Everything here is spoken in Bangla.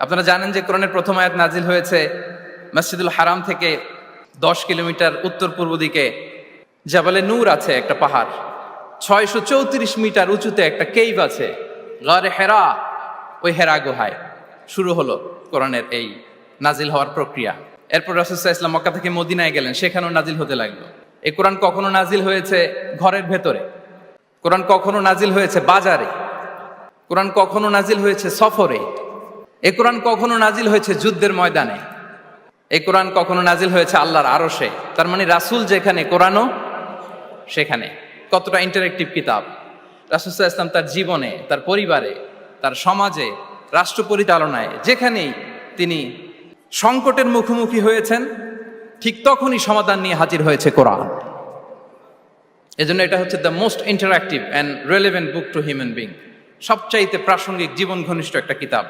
আপনারা জানেন যে কোরআনের প্রথম আয়াত নাজিল হয়েছে মসজিদুল হারাম থেকে 10 কিলোমিটার উত্তর পূর্ব দিকে জাবালে নূর আছে, একটা পাহাড়। 634 মিটার উঁচুতে একটা কেইভ আছে, গারে হেরা। ওই হেরা গুহায় শুরু হলো কোরআনের এই নাজিল হওয়ার প্রক্রিয়া। এরপর রাসূল সাল্লাল্লাহু আলাইহি ওয়াসাল্লাম মক্কা থেকে মদিনায় গেলেন, সেখানেও নাজিল হতে লাগলো। এই কোরআন কখনো নাজিল হয়েছে ঘরের ভেতরে, কোরআন কখনো নাজিল হয়েছে বাজারে, কোরআন কখনো নাজিল হয়েছে সফরে, এই কোরআন কখনো নাজিল হয়েছে যুদ্ধের ময়দানে, এই কোরআন কখনো নাজিল হয়েছে আল্লাহর আরশে। তার মানে রাসূল যেখানে, কোরআনও সেখানে। কতটা ইন্টারেক্টিভ কিতাব! রাসূল সাল্লাল্লাহু আলাইহি ওয়াসাল্লাম তার জীবনে, তার পরিবারে, তার সমাজে, রাষ্ট্র পরিচালনায় যেখানেই তিনি সংকটের মুখোমুখি হয়েছেন, ঠিক তখনই সমাধান নিয়ে হাজির হয়েছে কোরআন। এজন্য এটা হচ্ছে the most interactive and relevant book to human being, সবচাইতে প্রাসঙ্গিক, জীবন ঘনিষ্ঠ একটা কিতাব।